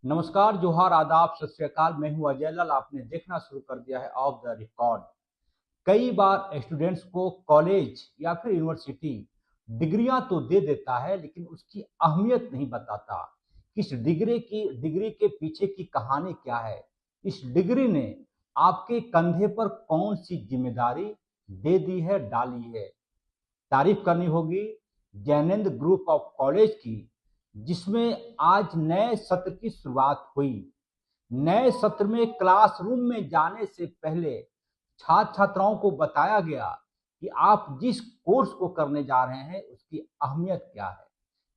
नमस्कार, जोहार, आदाब, सत श्री अकाल। मैं हूं अजय लाल। आपने देखना शुरू कर दिया है ऑफ द रिकॉर्ड। कई बार स्टूडेंट्स को कॉलेज या फिर यूनिवर्सिटी डिग्रियां तो दे देता है, लेकिन उसकी अहमियत नहीं बताता। इस डिग्री के पीछे की कहानी क्या है। इस डिग्री ने आपके कंधे पर कौन सी जिम्मेदारी दे दी है, डाली है। तारीफ करनी होगी जैनेंद्र ग्रुप ऑफ कॉलेज की, जिसमें आज नए सत्र की शुरुआत हुई। नए सत्र में क्लासरूम में जाने से पहले छात्र छात्राओं को बताया गया कि आप जिस कोर्स को करने जा रहे हैं उसकी अहमियत क्या है,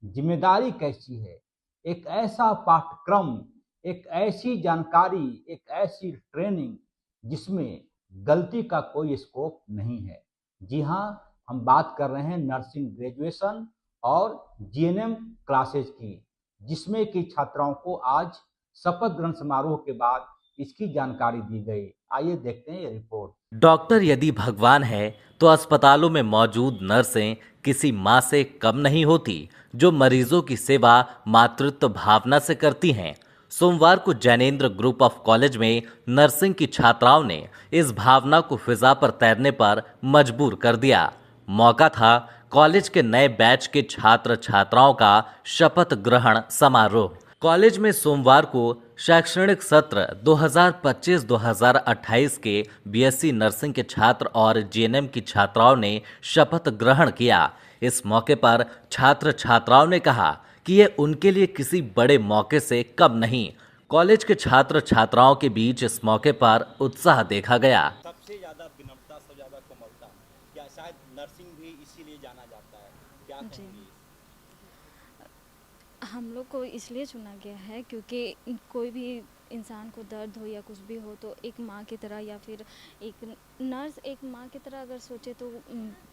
जिम्मेदारी कैसी है। एक ऐसा पाठ्यक्रम, एक ऐसी जानकारी, एक ऐसी ट्रेनिंग जिसमें गलती का कोई स्कोप नहीं है। जी हाँ, हम बात कर रहे हैं नर्सिंग ग्रेजुएशन और जीएनएम क्लासेज की, जिसमें कि छात्राओं को आज शपथ ग्रहण समारोह के बाद इसकी जानकारी दी गई। आइए देखते हैं ये रिपोर्ट। डॉक्टर यदि भगवान है तो अस्पतालों में मौजूद नर्सें किसी माँ से कम नहीं होती, जो मरीजों की सेवा मातृत्व भावना से करती हैं। सोमवार को जैनेंद्र ग्रुप ऑफ कॉलेज में नर्सिंग की छात्राओं ने इस भावना को फिजा पर तैरने पर मजबूर कर दिया। मौका था कॉलेज के नए बैच के छात्र छात्राओं का शपथ ग्रहण समारोह। कॉलेज में सोमवार को शैक्षणिक सत्र 2025-2028 के बीएससी नर्सिंग के छात्र और जीएनएम की छात्राओं ने शपथ ग्रहण किया। इस मौके पर छात्र छात्राओं ने कहा कि ये उनके लिए किसी बड़े मौके से कम नहीं। कॉलेज के छात्र छात्राओं के बीच इस मौके पर उत्साह देखा गया। सबसे ज़्यादा विनम्रता, सबसे ज़्यादा कोमलता, क्या शायद नर्सिंग भी इसीलिए जाना जाता है, क्या कहेंगी? हम लोग को इसलिए चुना गया है क्योंकि कोई भी इंसान को दर्द हो या कुछ भी हो तो एक माँ की तरह या फिर एक नर्स एक माँ की तरह अगर सोचे तो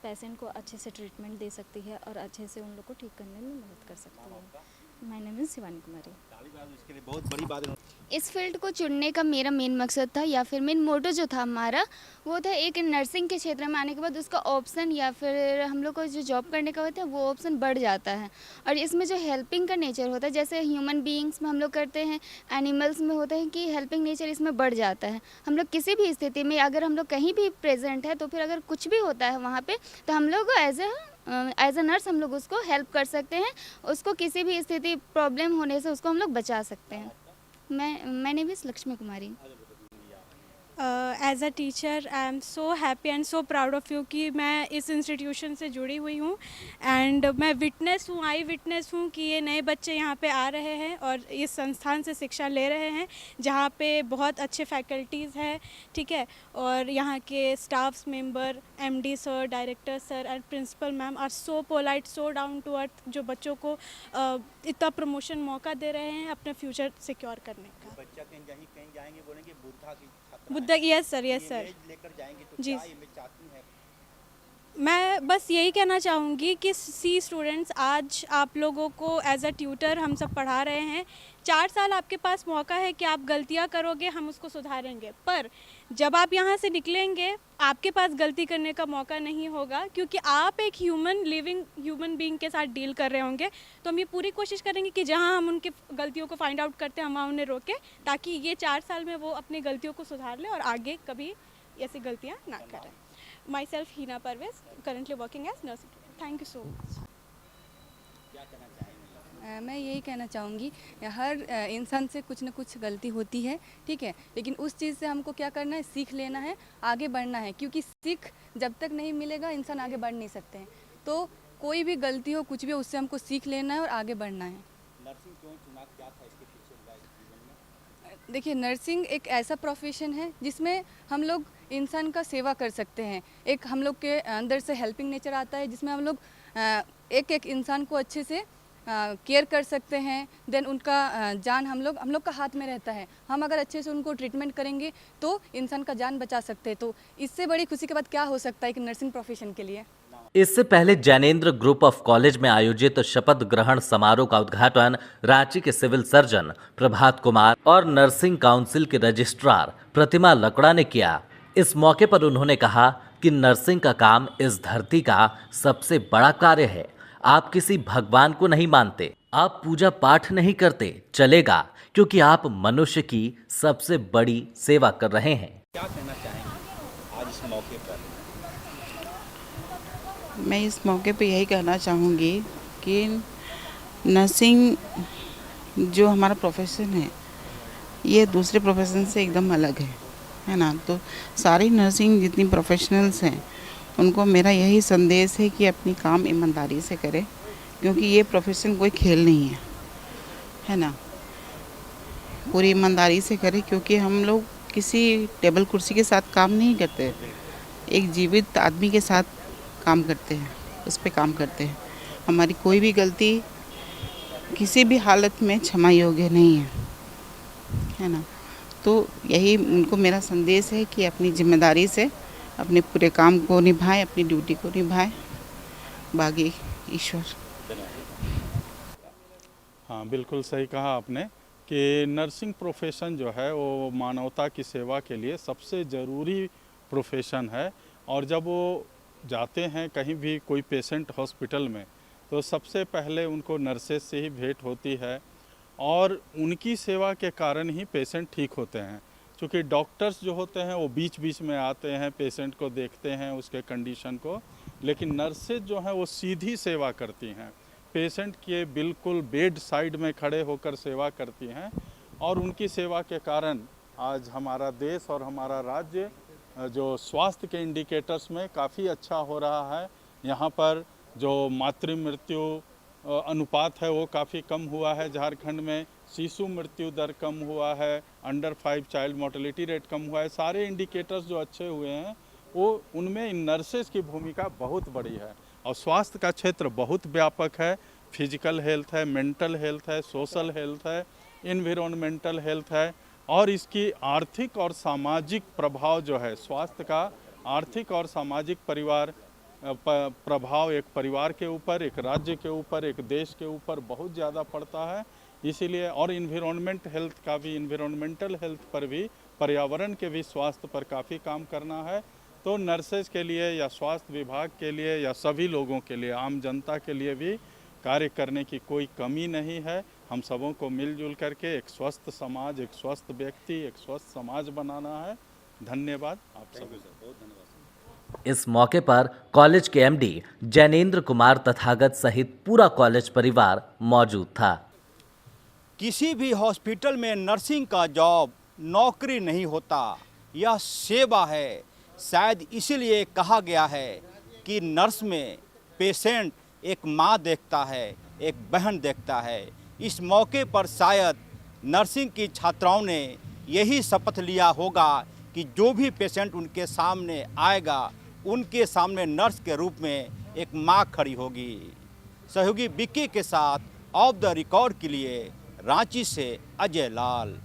पेशेंट को अच्छे से ट्रीटमेंट दे सकती है और अच्छे से उन लोग को ठीक करने में मदद कर सकती है। My name is Shivani Kumari. इसके लिए बहुत बड़ी बात है। इस फील्ड को चुनने का मेरा मेन मकसद था या फिर मेन मोटो जो था हमारा वो था एक नर्सिंग के क्षेत्र में आने के बाद उसका ऑप्शन या फिर हम लोग को जो जॉब करने का होता है वो ऑप्शन बढ़ जाता है। और इसमें जो हेल्पिंग का नेचर होता है, जैसे ह्यूमन बीइंग्स में हम लोग करते हैं, एनिमल्स में होता है कि हेल्पिंग नेचर इसमें बढ़ जाता है। हम लोग किसी भी स्थिति में अगर हम लोग कहीं भी प्रेजेंट है तो फिर अगर कुछ भी होता है वहाँ पर तो हम लोग एज अ नर्स हम लोग उसको हेल्प कर सकते हैं, उसको किसी भी स्थिति प्रॉब्लम होने से उसको हम लोग बचा सकते हैं। My name is Lakshmi Kumari. As a teacher I am so happy and so proud of you कि मैं इस इंस्टीट्यूशन से जुड़ी हुई हूँ एंड मैं विटनेस हूँ, आई विटनेस हूँ कि ये नए बच्चे यहाँ पे आ रहे हैं और इस संस्थान से शिक्षा ले रहे हैं जहाँ पे बहुत अच्छे फैकल्टीज़ हैं, ठीक है। और यहाँ के staffs member, MD sir, director sir and principal ma'am are so polite, so down to earth, जो बच्चों को इतना प्रमोशन मौका दे रहे हैं अपने फ्यूचर सिक्योर करने का। बच्चा कहीं जाएंगे बोलेंगे Buddha, yes sir, yes sir, लेकर जाएंगे तो जी। क्या इमेज चाहती हैं? मैं बस यही कहना चाहूँगी कि सी स्टूडेंट्स, आज आप लोगों को एज अ ट्यूटर हम सब पढ़ा रहे हैं। 4 साल आपके पास मौका है कि आप गलतियाँ करोगे, हम उसको सुधारेंगे, पर जब आप यहाँ से निकलेंगे आपके पास गलती करने का मौका नहीं होगा, क्योंकि आप एक ह्यूमन बीइंग के साथ डील कर रहे होंगे। तो हम ये पूरी कोशिश करेंगे कि जहाँ हम उनकी गलतियों को फाइंड आउट करते हैं हम वहाँ उन्हें रोकें, ताकि ये 4 साल में वो अपनी गलतियों को सुधार लें और आगे कभी ऐसी गलतियाँ ना करें। Myself Hina Parvez, currently working as nurse. Thank you so much. मैं यही कहना चाहूँगी, हर इंसान से कुछ न कुछ गलती होती है, ठीक है, लेकिन उस चीज़ से हमको क्या करना है, सीख लेना है, आगे बढ़ना है, क्योंकि सीख जब तक नहीं मिलेगा इंसान आगे बढ़ नहीं सकते हैं। तो कोई भी गलती हो, कुछ भी हो, उससे हमको सीख लेना है और आगे बढ़ना है। नर्सिंग क्यों चुना, क्या था इसके पीछे जीवन में? देखिए, नर्सिंग एक ऐसा प्रोफेशन है जिसमें हम लोग इंसान का सेवा कर सकते हैं। एक हम लोग के अंदर से हेल्पिंग नेचर आता है जिसमें हम लोग एक एक इंसान को अच्छे से केयर कर सकते हैं। देन उनका जान हम लोग का हाथ में रहता है। हम अगर अच्छे से उनको ट्रीटमेंट करेंगे तो इंसान का जान बचा सकते हैं। तो इससे बड़ी खुशी के बाद क्या हो सकता है एक नर्सिंग प्रोफेशन के लिए। इससे पहले जैनेंद्र ग्रुप ऑफ कॉलेज में आयोजित शपथ ग्रहण समारोह का उद्घाटन रांची के सिविल सर्जन प्रभात कुमार और नर्सिंग काउंसिल के रजिस्ट्रार प्रतिमा लकड़ा ने किया। इस मौके पर उन्होंने कहा कि नर्सिंग का काम इस धरती का सबसे बड़ा कार्य है। आप किसी भगवान को नहीं मानते, आप पूजा पाठ नहीं करते, चलेगा, क्योंकि आप मनुष्य की सबसे बड़ी सेवा कर रहे हैं। क्या कहना चाहेंगे आज इस मौके पर? मैं इस मौके पे यही कहना चाहूँगी कि नर्सिंग जो हमारा प्रोफेशन है ये दूसरे प्रोफेशन से एकदम अलग है ना। तो सारी नर्सिंग जितनी प्रोफेशनल्स हैं उनको मेरा यही संदेश है कि अपनी काम ईमानदारी से करें, क्योंकि ये प्रोफेशन कोई खेल नहीं है ना। पूरी ईमानदारी से करें, क्योंकि हम लोग किसी टेबल कुर्सी के साथ काम नहीं करते, एक जीवित आदमी के साथ काम करते हैं, उस पे काम करते हैं। हमारी कोई भी गलती किसी भी हालत में क्षमा योग्य नहीं है ना। तो यही उनको मेरा संदेश है कि अपनी जिम्मेदारी से अपने पूरे काम को निभाएं, अपनी ड्यूटी को निभाएं, बाकी ईश्वर। हाँ, बिल्कुल सही कहा आपने कि नर्सिंग प्रोफेशन जो है वो मानवता की सेवा के लिए सबसे ज़रूरी प्रोफेशन है। और जब वो जाते हैं कहीं भी कोई पेशेंट हॉस्पिटल में, तो सबसे पहले उनको नर्सेज से ही भेंट होती है और उनकी सेवा के कारण ही पेशेंट ठीक होते हैं। क्योंकि डॉक्टर्स जो होते हैं वो बीच बीच में आते हैं, पेशेंट को देखते हैं, उसके कंडीशन को, लेकिन नर्सेज जो हैं वो सीधी सेवा करती हैं, पेशेंट के बिल्कुल बेड साइड में खड़े होकर सेवा करती हैं। और उनकी सेवा के कारण आज हमारा देश और हमारा राज्य जो स्वास्थ्य के इंडिकेटर्स में काफ़ी अच्छा हो रहा है। यहाँ पर जो मातृ मृत्यु अनुपात है वो काफ़ी कम हुआ है झारखंड में, शिशु मृत्यु दर कम हुआ है, अंडर 5 चाइल्ड मोर्टेलिटी रेट कम हुआ है। सारे इंडिकेटर्स जो अच्छे हुए हैं वो उनमें इन नर्सेज की भूमिका बहुत बड़ी है। और स्वास्थ्य का क्षेत्र बहुत व्यापक है, फिजिकल हेल्थ है, मेंटल हेल्थ है, सोशल हेल्थ है, एनवायरमेंटल हेल्थ है। और इसकी आर्थिक और सामाजिक प्रभाव जो है, स्वास्थ्य का आर्थिक और सामाजिक प्रभाव एक परिवार के ऊपर, एक राज्य के ऊपर, एक देश के ऊपर बहुत ज़्यादा पड़ता है। इसीलिए और एनवायरमेंट हेल्थ का भी, एनवायरमेंटल हेल्थ पर भी, पर्यावरण के भी स्वास्थ्य पर काफ़ी काम करना है। तो नर्सेज के लिए या स्वास्थ्य विभाग के लिए या सभी लोगों के लिए, आम जनता के लिए भी कार्य करने की कोई कमी नहीं है। हम सबों को मिलजुल करके एक स्वस्थ समाज, एक स्वस्थ व्यक्ति, एक स्वस्थ समाज बनाना है। धन्यवाद आप सभी। बहुत धन्यवाद। इस मौके पर कॉलेज के एमडी जैनेंद्र कुमार तथागत सहित पूरा कॉलेज परिवार मौजूद था। किसी भी हॉस्पिटल में नर्सिंग का जॉब नौकरी नहीं होता, यह सेवा है। शायद इसीलिए कहा गया है कि नर्स में पेशेंट एक माँ देखता है, एक बहन देखता है। इस मौके पर शायद नर्सिंग की छात्राओं ने यही शपथ लिया होगा कि जो भी पेशेंट उनके सामने आएगा, उनके सामने नर्स के रूप में एक माँ खड़ी होगी। सहयोगी विक्की के साथ ऑफ द रिकॉर्ड के लिए रांची से अजय लाल।